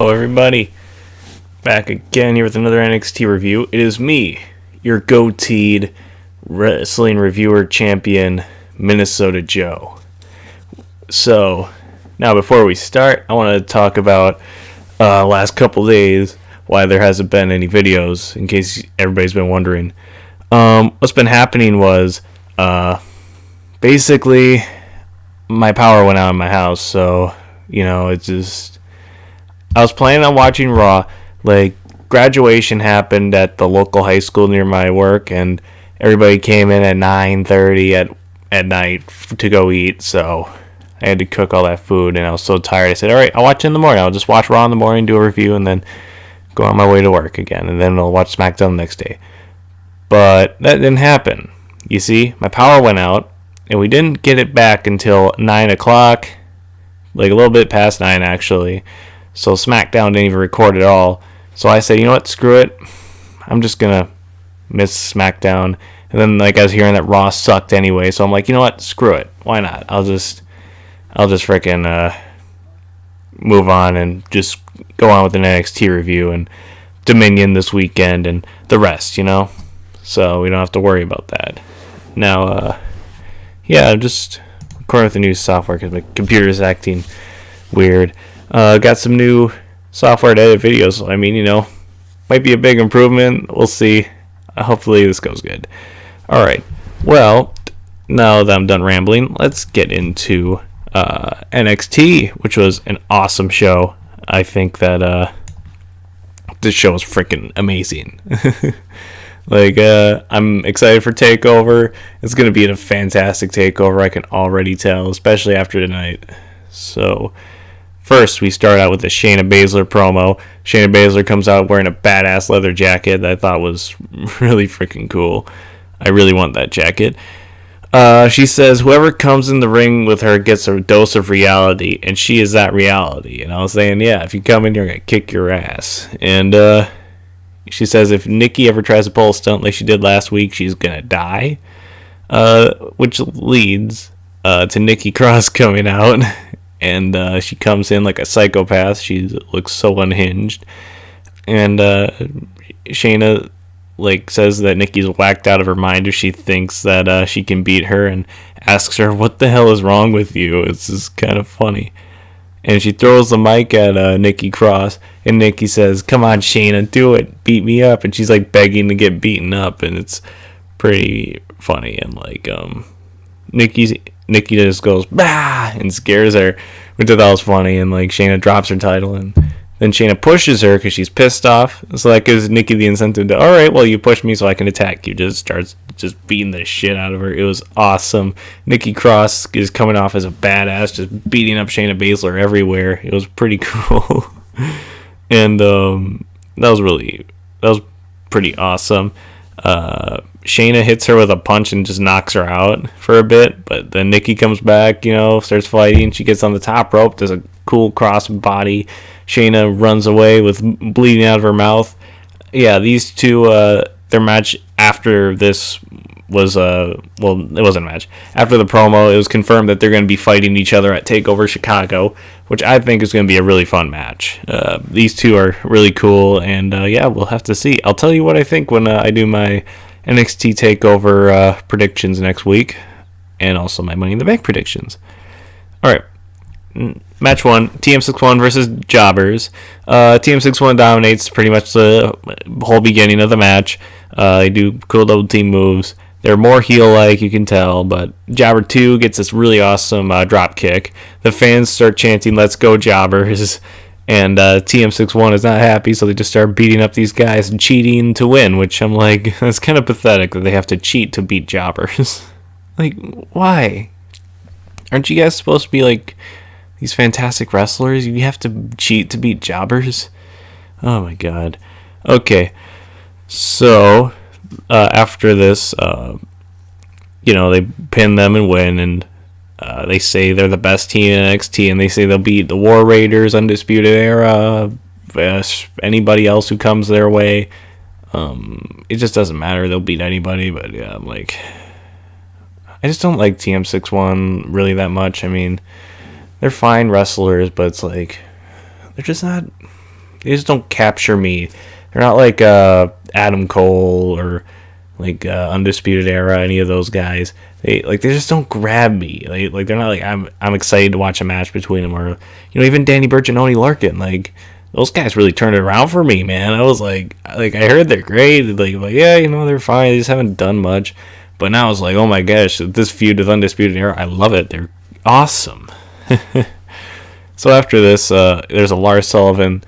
Hello everybody, back again here with another NXT review. It is me, your goateed wrestling reviewer champion, Minnesota Joe. So, now before we start, I want to talk about last couple days, why there hasn't been any videos, in case everybody's been wondering. What's been happening was, basically, my power went out in my house, so, it's just, I was planning on watching Raw. Like, graduation happened at the local high school near my work, and everybody came in at 9:30 at night to go eat, so I had to cook all that food, and I was so tired. I said, alright, I'll watch it in the morning. I'll just watch Raw in the morning, do a review, and then go on my way to work again, and then I'll watch SmackDown the next day. But that didn't happen. You see, my power went out, and we didn't get it back until 9 o'clock, like a little bit past 9 actually. So SmackDown didn't even record at all. So I said, you know what, screw it. I'm just going to miss SmackDown. And then I was hearing that Raw sucked anyway. So I'm like, you know what, screw it. Why not? I'll just freaking move on and just go on with an NXT review and Dominion this weekend and the rest, So we don't have to worry about that. Now, I'm just recording with the new software because my computer's acting weird. Got some new software to edit videos. Might be a big improvement. We'll see. Hopefully this goes good. Alright. Well, now that I'm done rambling, let's get into NXT, which was an awesome show. I think that this show is freaking amazing. I'm excited for TakeOver. It's going to be a fantastic TakeOver, I can already tell, especially after tonight. So, first, we start out with the Shayna Baszler promo. Shayna Baszler comes out wearing a badass leather jacket that I thought was really freaking cool. I really want that jacket. She says, whoever comes in the ring with her gets a dose of reality, and she is that reality. And I was saying, yeah, if you come in here, I'm going to kick your ass. And she says if Nikki ever tries to pull a stunt like she did last week, she's going to die. Which leads to Nikki Cross coming out. And she comes in like a psychopath. She looks so unhinged. And Shayna says that Nikki's whacked out of her mind if she thinks that she can beat her, and asks her, what the hell is wrong with you? It's just kind of funny. And she throws the mic at Nikki Cross, and Nikki says, come on, Shayna, do it. Beat me up. And she's begging to get beaten up, and it's pretty funny. And Nikki just goes, bah, and scares her, which I thought was funny. And Shayna drops her title, and then Shayna pushes her because she's pissed off. So that gives Nikki the incentive to, alright, well, you pushed me so I can attack you. Just starts beating the shit out of her. It was awesome. Nikki Cross is coming off as a badass, just beating up Shayna Baszler everywhere. It was pretty cool. And that was pretty awesome. Shayna hits her with a punch and just knocks her out for a bit, but then Nikki comes back, starts fighting. She gets on the top rope, does a cool cross body. Shayna runs away with bleeding out of her mouth. Yeah, these two, their match after this was, it wasn't a match. After the promo, it was confirmed that they're going to be fighting each other at TakeOver Chicago, which I think is going to be a really fun match. These two are really cool, and we'll have to see. I'll tell you what I think when I do my NXT TakeOver predictions next week, and also my Money in the Bank predictions. Alright, match 1, TM61 versus Jobbers. TM61 dominates pretty much the whole beginning of the match. They do cool double team moves. They're more heel-like, you can tell, but Jobber 2 gets this really awesome drop kick. The fans start chanting, let's go Jobbers. And TM61 is not happy, so they just start beating up these guys and cheating to win, which I'm like, that's kind of pathetic that they have to cheat to beat Jobbers. Why? Aren't you guys supposed to be these fantastic wrestlers? You have to cheat to beat Jobbers? Oh my god. Okay, so after this, they pin them and win, and they say they're the best team in NXT, and they say they'll beat the War Raiders, Undisputed Era, anybody else who comes their way. It just doesn't matter. They'll beat anybody, but yeah, I'm I just don't like TM61 really that much. They're fine wrestlers, but it's they're just not capture me. They're not like Adam Cole or like Undisputed Era, any of those guys. They just don't grab me. Like they're not like I'm excited to watch a match between them, or even Danny Birch and Oney Lorcan. Like those guys really turned it around for me, man. I was like I heard they're great. Like yeah, they're fine. They just haven't done much. But now I was like, oh my gosh, this feud with Undisputed Era, I love it. They're awesome. So after this, there's a Lars Sullivan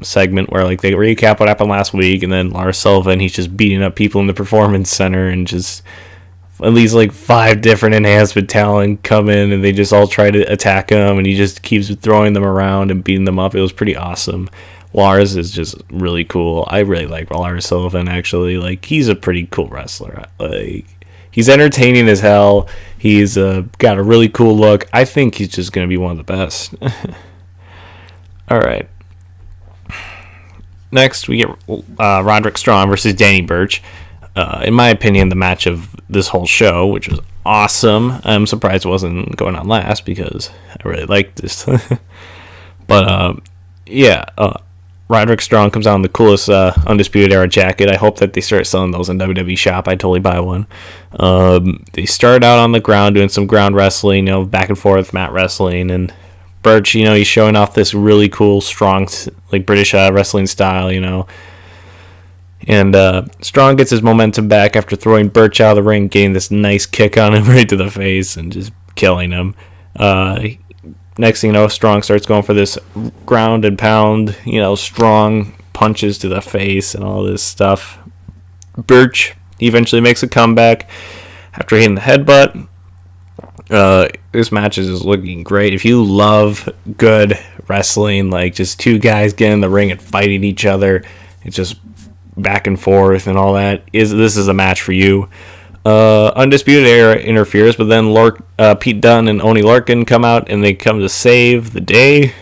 segment where like they recap what happened last week, and then Lars Sullivan, he's just beating up people in the Performance Center, and just at least like 5 different enhancement talent come in, and they just all try to attack him, and he just keeps throwing them around and beating them up. It was pretty awesome. Lars is just really cool. I really like Lars Sullivan, actually. Like, he's a pretty cool wrestler. Like, he's entertaining as hell. He's got a really cool look. I think he's just going to be one of the best. All right. Next, we get Roderick Strong versus Danny Birch. In my opinion, the match of this whole show, which was awesome. I'm surprised it wasn't going on last because I really liked this. But, yeah, Roderick Strong comes out in the coolest Undisputed Era jacket. I hope that they start selling those in WWE Shop. I'd totally buy one. They start out on the ground doing some ground wrestling, back and forth mat wrestling, and Birch, he's showing off this really cool, strong, like British wrestling style, And Strong gets his momentum back after throwing Birch out of the ring, getting this nice kick on him right to the face and just killing him. Next thing you know, Strong starts going for this ground and pound, strong punches to the face and all this stuff. Birch eventually makes a comeback after hitting the headbutt. This match is just looking great. If you love good wrestling, like just 2 guys getting in the ring and fighting each other, it's just back and forth and all that, this is a match for you. Undisputed Era interferes, but then Pete Dunne and Oney Lorcan come out, and they come to save the day.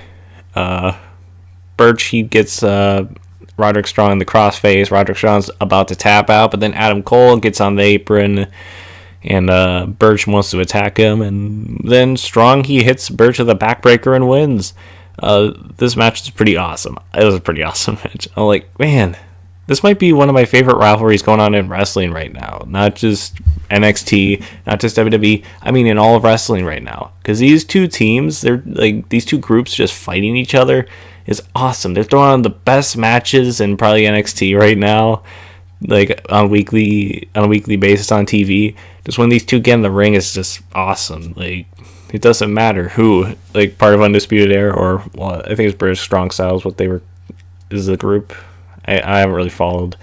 Birch, he gets Roderick Strong in the crossface. Roderick Strong's about to tap out, but then Adam Cole gets on the apron, and Birch wants to attack him, and then Strong, he hits Birch with a backbreaker and wins. This match is pretty awesome. It was a pretty awesome match. I'm like, man, this might be one of my favorite rivalries going on in wrestling right now. Not just NXT, not just WWE. I mean, in all of wrestling right now. Because these 2 teams, they're like these 2 groups just fighting each other is awesome. They're throwing on the best matches in probably NXT right now, like on a weekly basis on TV. Just when these 2 get in the ring, it's just awesome. Like, it doesn't matter who, like part of Undisputed Era or, well, I think it's British Strong Styles, is the group. I haven't really followed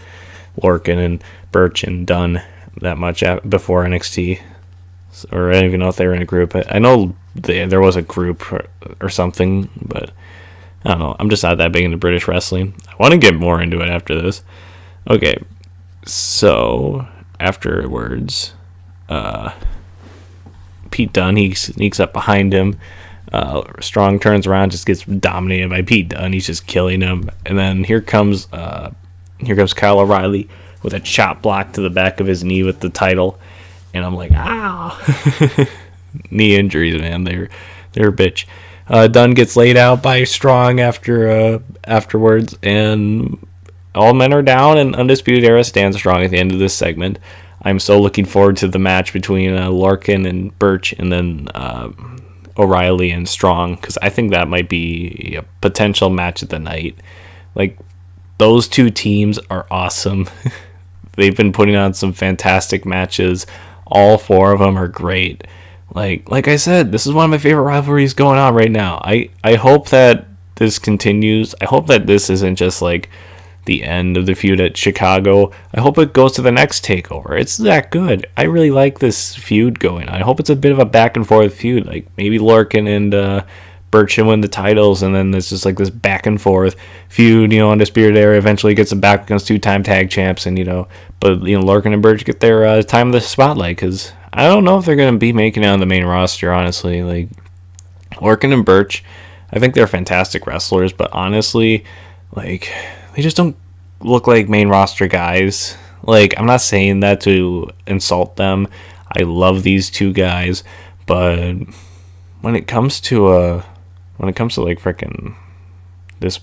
Lorcan and Birch and Dunne that much before NXT, or I don't even know if they were in a group. I know there was a group or something, but I don't know. I'm just not that big into British wrestling. I want to get more into it after this. Okay, so afterwards, Pete Dunne, he sneaks up behind him. Strong turns around, just gets dominated by Pete Dunne. He's just killing him, and then here comes Kyle O'Reilly with a chop block to the back of his knee with the title, and I'm like, ow! Knee injuries, man, they're a bitch. Dunne gets laid out by Strong afterwards, and all men are down, and Undisputed Era stands strong at the end of this segment. I'm so looking forward to the match between Lorcan and Birch, and then O'Reilly and Strong, because I think that might be a potential match of the night. Like, those 2 teams are awesome. They've been putting on some fantastic matches. All 4 of them are great. Like I said, this is one of my favorite rivalries going on right now. I hope that this continues. I hope that this isn't just like the end of the feud at Chicago. I hope it goes to the next takeover. It's that good. I really like this feud going. I hope it's a bit of a back and forth feud. Like maybe Lorcan and Birch win the titles, and then there's just like this back and forth feud. Undisputed Era eventually gets them back against 2-time tag champs, and but Lorcan and Birch get their time in the spotlight, because I don't know if they're gonna be making it on the main roster. Honestly, like Lorcan and Birch, I think they're fantastic wrestlers, but honestly, like, they just don't look like main roster guys. Like, I'm not saying that to insult them. I love these 2 guys, but when it comes to like freaking this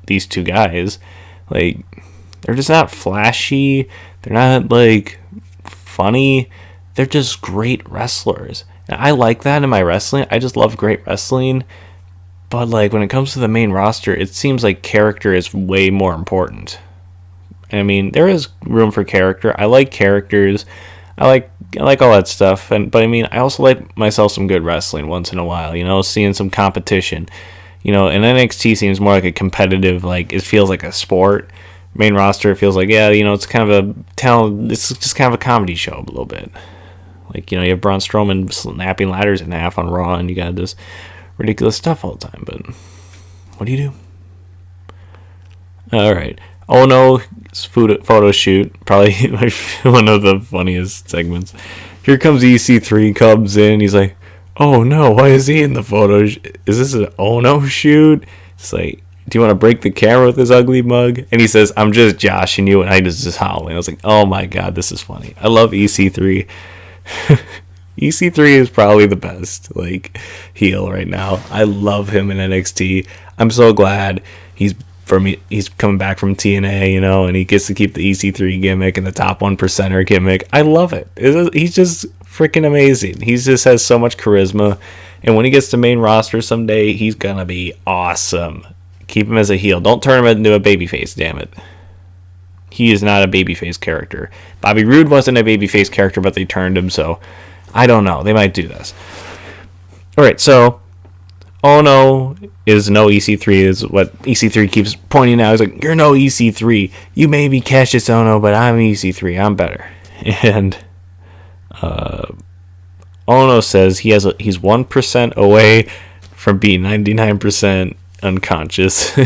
these two guys. Like, they're just not flashy. They're not, like, funny. They're just great wrestlers. And I like that in my wrestling. I just love great wrestling. But, like, when it comes to the main roster, it seems like character is way more important. I mean, there is room for character. I like characters. I like all that stuff. But I mean, I also like myself some good wrestling once in a while. You know, seeing some competition. You know, and NXT seems more like a competitive, like, it feels like a sport. Main roster feels like, yeah, you know, it's kind of a talent. It's just kind of a comedy show a little bit. Like, you know, you have Braun Strowman snapping ladders in half on Raw, and you got this ridiculous stuff all the time. But what do you do? All right. Oh no, photo shoot. Probably one of the funniest segments. Here comes EC3, comes in. He's like, oh no, why is he in the photo? Is this an oh no shoot? It's like, do you want to break the camera with this ugly mug? And he says, I'm just joshing you. And I just howling. I was like, oh my God, this is funny. I love EC3. EC3 is probably the best, like, heel right now. I love him in NXT. I'm so glad he's coming back from TNA, you know, and he gets to keep the EC3 gimmick and the top 1%er gimmick. I love it. He's just freaking amazing. He just has so much charisma. And when he gets to main roster someday, he's going to be awesome. Keep him as a heel. Don't turn him into a babyface, damn it. He is not a babyface character. Bobby Roode wasn't a babyface character, but they turned him, so I don't know. They might do this. Alright, so oh no is no EC3 is what EC3 keeps pointing out. He's like, you're no EC3. You may be Cassius Ohno, but I'm EC3. I'm better. And Ohno says he's 1% away from being 99% unconscious.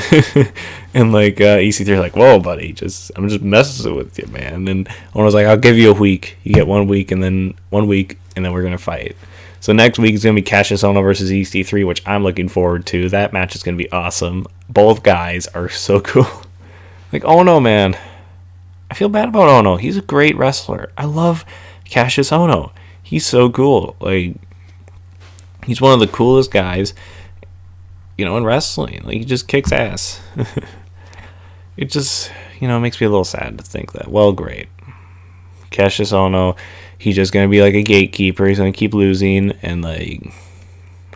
And like EC3 like, whoa buddy, I'm just messing with you, man. And Ohno's like, I'll give you a week. You get 1 week, and then we're gonna fight. So next week is gonna be Cassius Ohno versus EC3, which I'm looking forward to. That match is gonna be awesome. Both guys are so cool. Like, Ohno, man, I feel bad about Ohno. He's a great wrestler. I love Cassius Ohno. He's so cool. Like, he's one of the coolest guys, you know, in wrestling. Like, he just kicks ass. It just, you know, makes me a little sad to think that. Well, great. Cassius Ohno, he's just going to be like a gatekeeper. He's going to keep losing. And, like,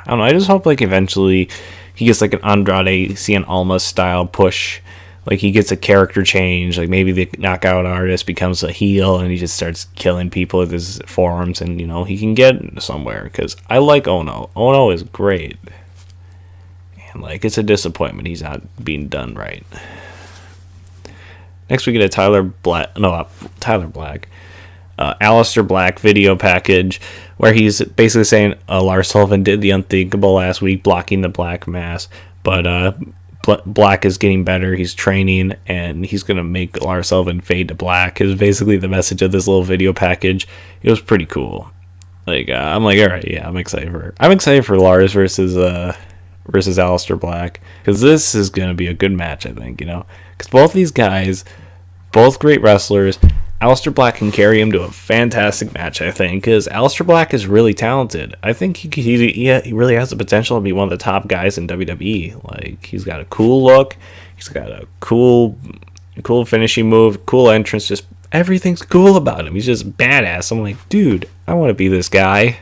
I don't know. I just hope, like, eventually he gets, like, an Andrade Cien Almas style push. Like, he gets a character change. Like, maybe the knockout artist becomes a heel and he just starts killing people with his forearms. And, you know, he can get somewhere. Because I like Ohno. Ohno is great. And, like, it's a disappointment he's not being done right. Next we get a Tyler Black. Alistair Black video package where he's basically saying Lars Sullivan did the unthinkable last week, blocking the Black mass. But Black is getting better. He's training, and he's going to make Lars Sullivan fade to black. Is basically the message of this little video package. It was pretty cool. Like, I'm like, all right, yeah, I'm excited for Lars versus Alistair Black, because this is going to be a good match, I think, you know, because both these guys, both great wrestlers. Alistair Black can carry him to a fantastic match, I think, because Alistair Black is really talented. I think he really has the potential to be one of the top guys in WWE. Like, he's got a cool look, he's got a cool finishing move, cool entrance, just everything's cool about him. He's just badass. I'm like, dude, I want to be this guy.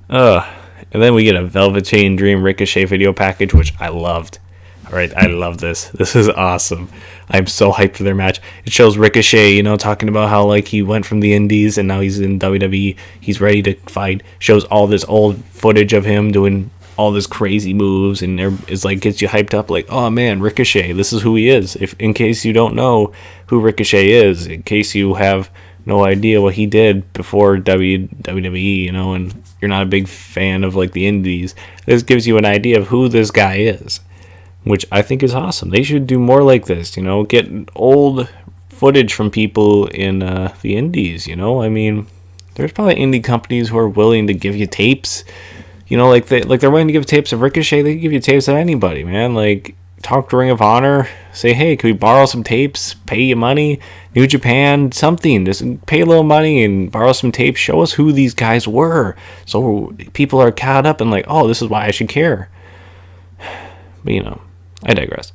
And then we get a Velveteen Dream Ricochet video package, which I loved. All right, I love this. This is awesome. I'm so hyped for their match. It shows Ricochet, you know, talking about how, like, he went from the Indies and now he's in WWE. He's ready to fight. Shows all this old footage of him doing all this crazy moves, and it's like gets you hyped up. Like, oh man, Ricochet, this is who he is. If in case you don't know who Ricochet is, in case you have no idea what he did before WWE, you know, and you're not a big fan of, like, the Indies, this gives you an idea of who this guy is, which I think is awesome. They should do more like this, you know, get old footage from people in the Indies, you know. I mean, there's probably indie companies who are willing to give you tapes, you know, like they're willing to give tapes of Ricochet. They can give you tapes of anybody, man. Like, talk to Ring of Honor, say, hey, can we borrow some tapes, pay you money, New Japan, something, just pay a little money and borrow some tapes, show us who these guys were, so people are caught up and like, oh, this is why I should care. But, you know, I digress.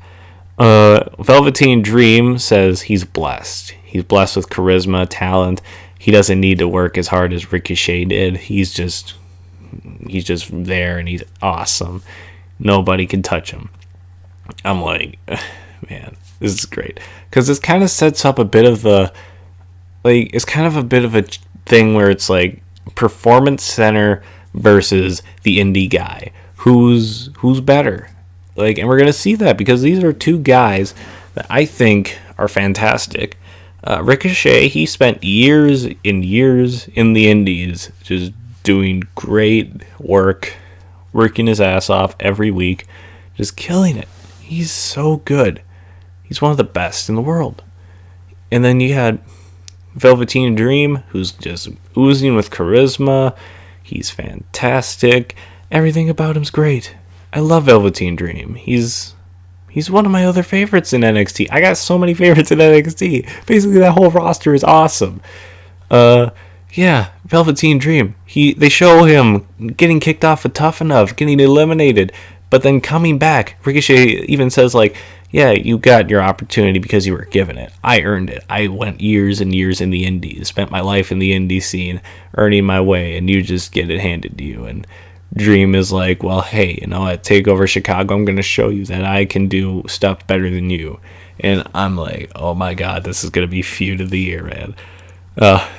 Velveteen Dream says he's blessed. He's blessed with charisma, talent. He doesn't need to work as hard as Ricochet did. He's just there, and he's awesome. Nobody can touch him. I'm like, man, this is great, because this kind of sets up a bit of it's kind of a bit of a thing where it's like performance center versus the indie guy. Who's better? Like, and we're gonna see that, because these are two guys that I think are fantastic. Ricochet, he spent years and years in the indies, just doing great work, working his ass off every week, just killing it. He's so good. He's one of the best in the world. And then you had Velveteen Dream, who's just oozing with charisma. He's fantastic. Everything about him's great. I love Velveteen Dream. He's one of my other favorites in NXT. I got so many favorites in NXT. Basically, that whole roster is awesome. Yeah, Velveteen Dream. They show him getting kicked off of Tough Enough, getting eliminated, but then coming back. Ricochet even says, like, yeah, you got your opportunity because you were given it. I earned it. I went years and years in the indies, spent my life in the indie scene, earning my way, and you just get it handed to you. And Dream is like, well, hey, at TakeOver Chicago, I'm going to show you that I can do stuff better than you. And I'm like, oh my god, this is going to be feud of the year, man.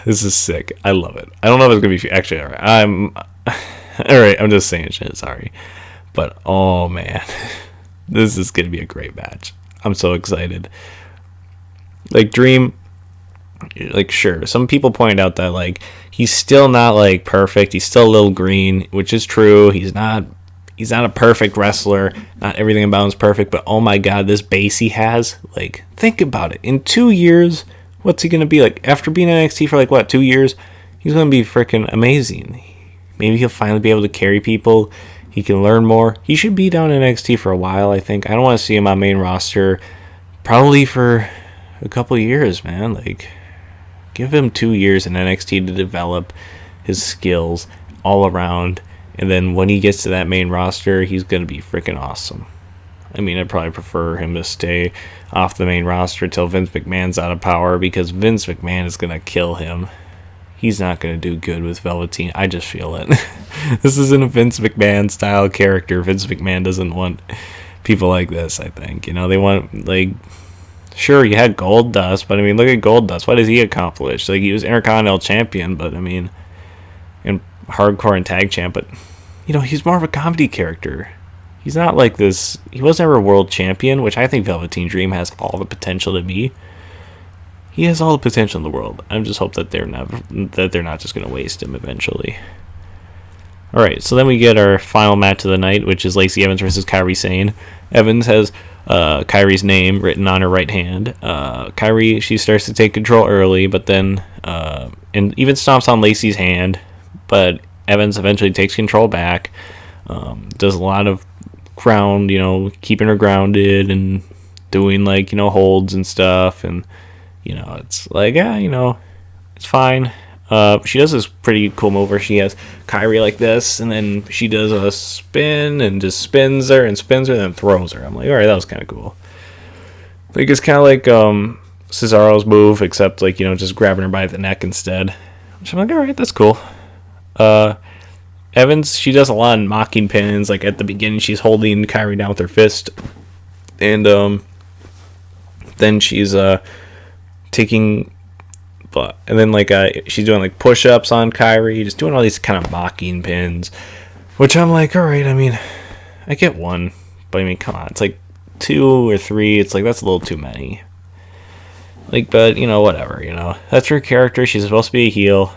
This is sick. I love it. I don't know if it's going to be actually, alright. Alright, I'm just saying shit, sorry. But, oh man, this is going to be a great match. I'm so excited. Like, Dream, like, sure, some people point out that, like, he's still not, like, perfect. He's still a little green, which is true. He's not a perfect wrestler. Not everything about him is perfect, but oh my god, this base he has, like, think about it. In 2 years, what's he going to be like? After being in NXT for, like, 2 years? He's going to be freaking amazing. Maybe he'll finally be able to carry people. He can learn more. He should be down in NXT for a while, I think. I don't want to see him on main roster probably for a couple of years, man. Like, give him 2 years in NXT to develop his skills all around. And then when he gets to that main roster, he's going to be freaking awesome. I mean, I'd probably prefer him to stay off the main roster till Vince McMahon's out of power, because Vince McMahon is going to kill him. He's not going to do good with Velveteen. I just feel it. This isn't a Vince McMahon style character. Vince McMahon doesn't want people like this, I think. They want, like, sure, you had Goldust, but I mean, look at Goldust. What has he accomplished? Like, he was Intercontinental Champion, but I mean, and Hardcore and Tag Champ, but he's more of a comedy character. He's not like this. He was never a World Champion, which I think Velveteen Dream has all the potential to be. He has all the potential in the world. I just hope that they're not just going to waste him eventually. All right, so then we get our final match of the night, which is Lacey Evans versus Kairi Sane. Evans has Kairi's name written on her right hand. Kairi, she starts to take control early, but then and even stomps on Lacey's hand, but Evans eventually takes control back. Does a lot of ground, keeping her grounded and doing, like, holds and stuff, and it's like, yeah, it's fine. She does this pretty cool move where she has Kairi like this, and then she does a spin and just spins her and then throws her. I'm like, alright, that was kind of cool. Like, it's kind of like Cesaro's move, except, like, just grabbing her by the neck instead. Which I'm like, alright, that's cool. Evans, she does a lot of mocking pins. Like, at the beginning, she's holding Kairi down with her fist, and then she's taking, and then, like, she's doing, like, push-ups on Kairi, just doing all these kind of mocking pins, which I'm like, alright, I mean, I get one, but I mean, come on, it's like 2 or 3, it's like, that's a little too many. Like, but, whatever, that's her character, she's supposed to be a heel.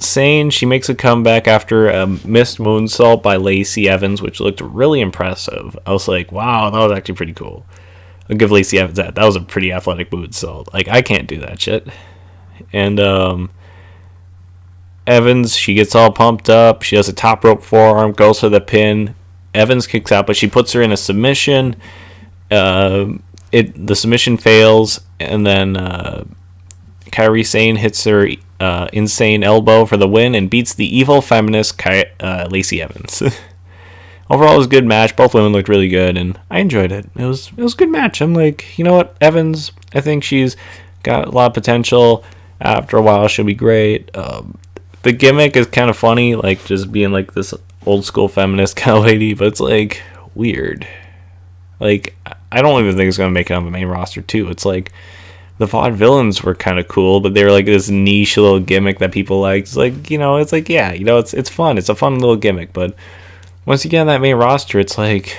Sane, she makes a comeback after a missed moonsault by Lacey Evans, which looked really impressive. I was like, wow, that was actually pretty cool. I'll give Lacey Evans that. That was a pretty athletic moonsault. Like, I can't do that shit. And Evans, she gets all pumped up. She does a top rope forearm, goes for the pin. Evans kicks out, but she puts her in a submission. The submission fails, and then Kairi Sane hits her insane elbow for the win and beats the evil feminist Lacey Evans. overall, it was a good match. Both women looked really good, and I enjoyed it. It was a good match. I'm like, you know what, Evans, I think she's got a lot of potential. After a while, she'll be great. The gimmick is kind of funny, like just being like this old school feminist kind of lady, but it's like weird. Like, I don't even think it's going to make it on the main roster, too. It's like, the Vaudevillains were kind of cool, but they were like this niche little gimmick that people liked. It's like, it's like, yeah, it's fun. It's a fun little gimmick, but once you get on that main roster, it's like,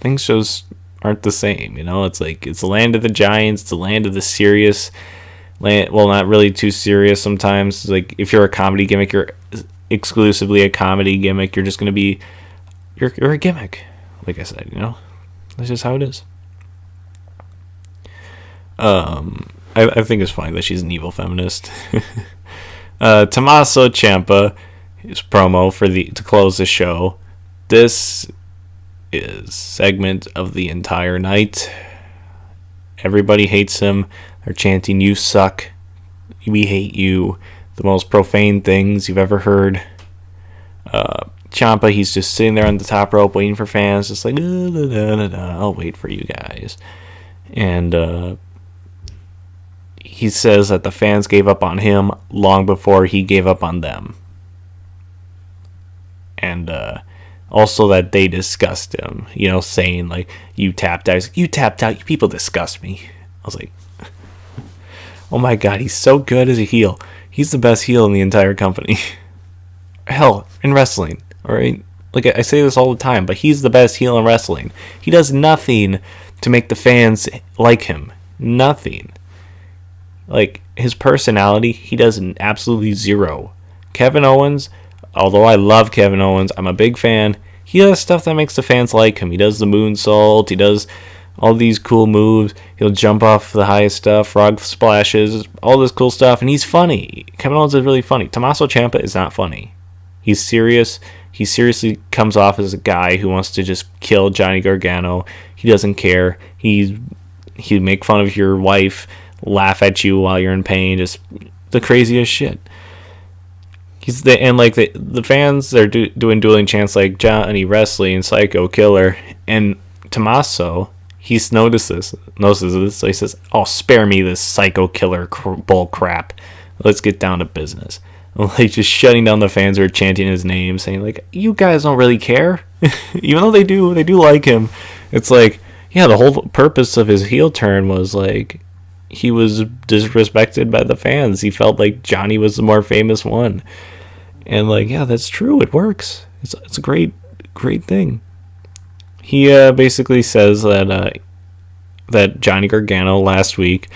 things just aren't the same, It's like, it's the land of the giants, it's the land of the serious, well, not really too serious sometimes. It's like, if you're a comedy gimmick, you're exclusively a comedy gimmick. You're just going to be, you're a gimmick, like I said, That's just how it is. I think it's funny that she's an evil feminist. Tommaso Ciampa, his promo to close the show. This is segment of the entire night. Everybody hates him. They're chanting, "You suck. We hate you." The most profane things you've ever heard. Ciampa, he's just sitting there on the top rope waiting for fans, just like, I'll wait for you guys. And he says that the fans gave up on him long before he gave up on them. And also that they disgust him, saying like, you tapped out. He's like, you tapped out, you people disgust me. I was like, oh my god, he's so good as a heel. He's the best heel in the entire company. Hell, in wrestling. Alright? Like, I say this all the time, but he's the best heel in wrestling. He does nothing to make the fans like him. Nothing. Like, his personality, he does absolutely zero. Kevin Owens, although I love Kevin Owens, I'm a big fan, he does stuff that makes the fans like him. He does the moonsault, he does all these cool moves, he'll jump off the highest stuff, frog splashes, all this cool stuff, and he's funny. Kevin Owens is really funny. Tommaso Ciampa is not funny. He's serious. He seriously comes off as a guy who wants to just kill Johnny Gargano. He doesn't care. He'd make fun of your wife, laugh at you while you're in pain, just the craziest shit. The fans, they're doing dueling chants like Johnny Wrestling, Psycho Killer, and Tommaso, he notices this, so he says, "Oh, spare me this Psycho Killer bull crap. Let's get down to business." Like, just shutting down the fans who are chanting his name, saying like, "You guys don't really care," even though they do like him. It's like, yeah, the whole purpose of his heel turn was like, he was disrespected by the fans. He felt like Johnny was the more famous one, and like, yeah, that's true. It works. It's a great thing. He basically says that Johnny Gargano last week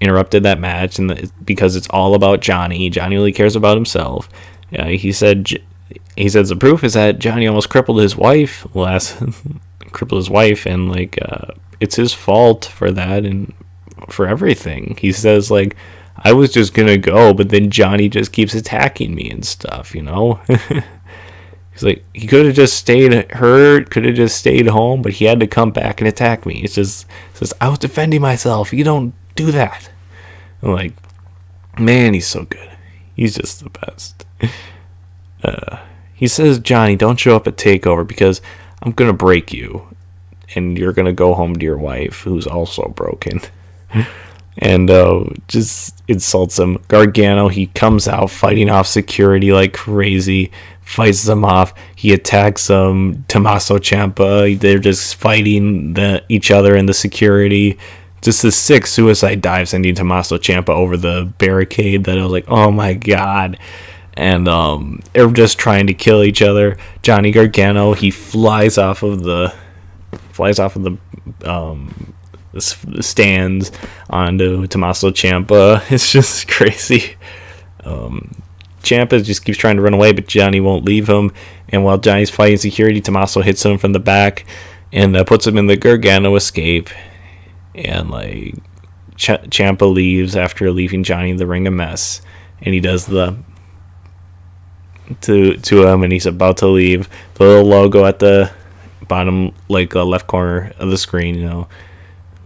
interrupted that match, and because it's all about Johnny. Johnny really cares about himself. He said the proof is that Johnny almost crippled his wife and like it's his fault for that and for everything. He says like, I was just gonna go, but then Johnny just keeps attacking me and stuff, He's like, he could have just stayed hurt, could have just stayed home, but he had to come back and attack me. It says, I was defending myself. You don't do that. I'm like, man, he's so good. He's just the best. He says, Johnny, don't show up at TakeOver because I'm going to break you. And you're going to go home to your wife, who's also broken. And just insults him. Gargano, he comes out fighting off security like crazy. Fights them off. He attacks Tommaso Ciampa. They're just fighting each other in the security. Just the 6 suicide dives sending Tommaso Ciampa over the barricade that I was like, oh my god. And they're just trying to kill each other. Johnny Gargano, he flies off of the stands onto Tommaso Ciampa. It's just crazy. Ciampa just keeps trying to run away, but Johnny won't leave him. And while Johnny's fighting security, Tommaso hits him from the back and puts him in the Gargano escape. And like Ciampa leaves after leaving Johnny in the ring a mess. And he does to him, and he's about to leave. The little logo at the bottom, like left corner of the screen,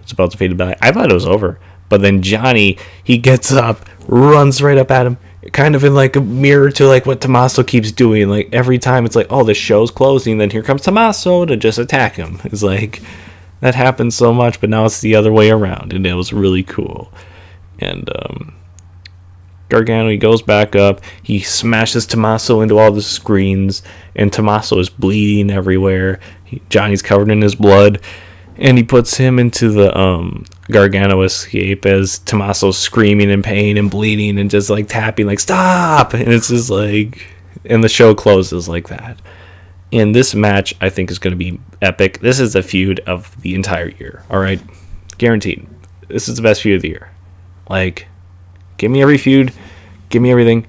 it's about to fade to black. I thought it was over, but then Johnny, he gets up, runs right up at him, kind of in like a mirror to like what Tommaso keeps doing. Like every time it's like, oh, the show's closing, then here comes Tommaso to just attack him. It's like that happens so much, but now it's the other way around, and it was really cool. And Gargano, he goes back up, he smashes Tommaso into all the screens, and Tommaso is bleeding everywhere. Johnny's covered in his blood, and he puts him into the Gargano escape as Tommaso's screaming in pain and bleeding and just like tapping like stop, and it's just like, and the show closes like that. And this match I think is going to be epic. This is the feud of the entire year, all right, guaranteed. This is the best feud of the year. Like, give me every feud, give me everything.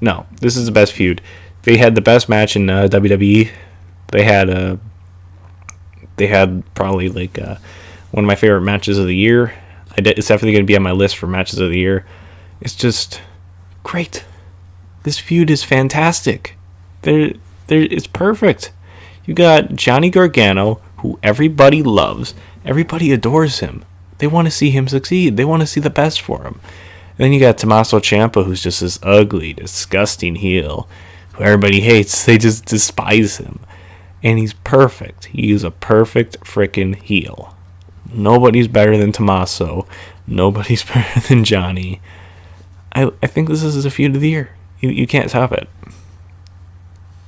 No, this is the best feud. They had the best match in WWE. They had probably like one of my favorite matches of the year. It's definitely going to be on my list for matches of the year. It's just great. This feud is fantastic. It's perfect. You got Johnny Gargano, who everybody loves. Everybody adores him. They want to see him succeed. They want to see the best for him. And then you got Tommaso Ciampa, who's just this ugly, disgusting heel who everybody hates. They just despise him. And he's perfect. He is a perfect freaking heel. Nobody's better than Tommaso. Nobody's better than Johnny. I think this is a feud of the year. You can't top it.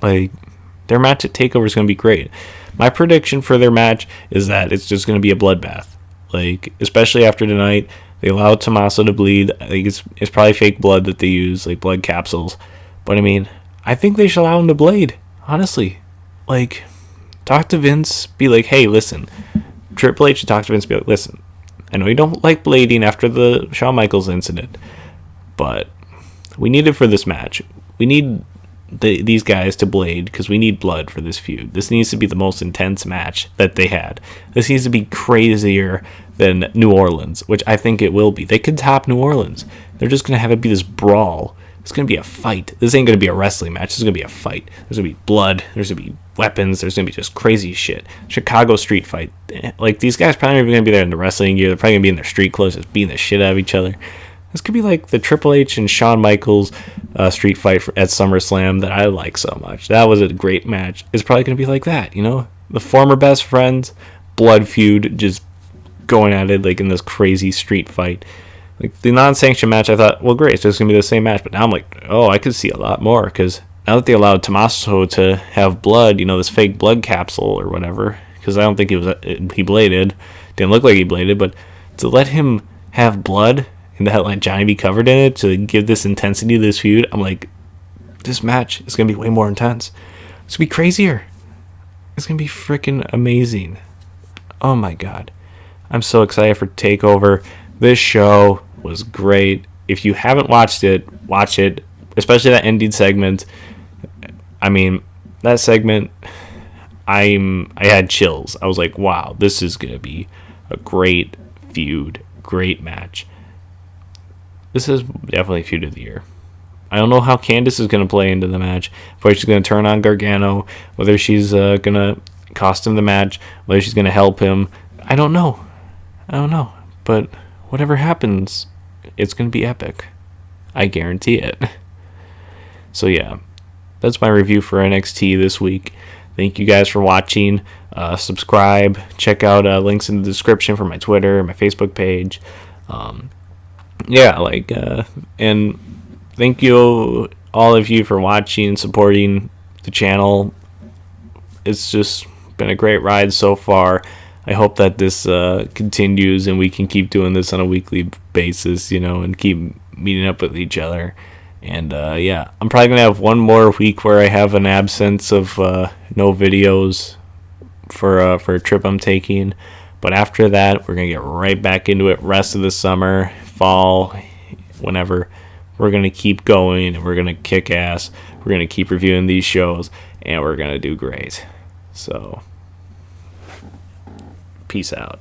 Like, their match at TakeOver is going to be great. My prediction for their match is that it's just going to be a bloodbath. Like, especially after tonight, they allowed Tommaso to bleed. I think it's probably fake blood that they use, like blood capsules. But I mean, I think they should allow him to bleed. Honestly, like, talk to Vince. Be like, hey, listen. Triple H should talk to Vince. Be like, listen. I know you don't like bleeding after the Shawn Michaels incident, but we need it for this match. We need these guys to blade because we need blood for this feud. This needs to be the most intense match that they had. This needs to be crazier than New Orleans, which I think it will be. They could top New Orleans. They're just going to have it be this brawl. It's going to be a fight. This ain't going to be a wrestling match. This is going to be a fight. There's going to be blood. There's going to be weapons. There's going to be just crazy shit. Chicago street fight. Like, these guys probably aren't even going to be there in the wrestling gear. They're probably going to be in their street clothes just beating the shit out of each other. This could be like the Triple H and Shawn Michaels street fight at SummerSlam that I like so much. That was a great match. It's probably going to be like that, you know? The former best friends, blood feud, just going at it like in this crazy street fight. Like the non-sanctioned match, I thought, well, great, it's just going to be the same match. But now I'm like, oh, I could see a lot more because now that they allowed Tommaso to have blood, you know, this fake blood capsule or whatever, because I don't think he bladed. Didn't look like he bladed, but to let him have blood and to have like Johnny be covered in it to give this intensity to this feud, I'm like, this match is going to be way more intense. It's going to be crazier. It's going to be freaking amazing. Oh my God. I'm so excited for TakeOver. This show was great. If you haven't watched it, watch it. Especially that ending segment. I mean, that segment, I had chills. I was like, wow, this is going to be a great feud. Great match. This is definitely feud of the year. I don't know how Candice is going to play into the match. Whether she's going to turn on Gargano, whether she's going to cost him the match, whether she's going to help him. I don't know. But whatever happens, it's going to be epic. I guarantee it. So yeah, that's my review for NXT this week. Thank you guys for watching. Subscribe. Check out links in the description for my Twitter, my Facebook page. And thank you all of you for watching and supporting the channel. It's just been a great ride so far. I hope that this continues and we can keep doing this on a weekly basis, you know, and keep meeting up with each other. And I'm probably gonna have one more week where I have an absence of no videos for a trip I'm taking. But after that, we're going to get right back into it. Rest of the summer, fall, whenever. We're going to keep going, and we're going to kick ass. We're going to keep reviewing these shows, and we're going to do great. So, peace out.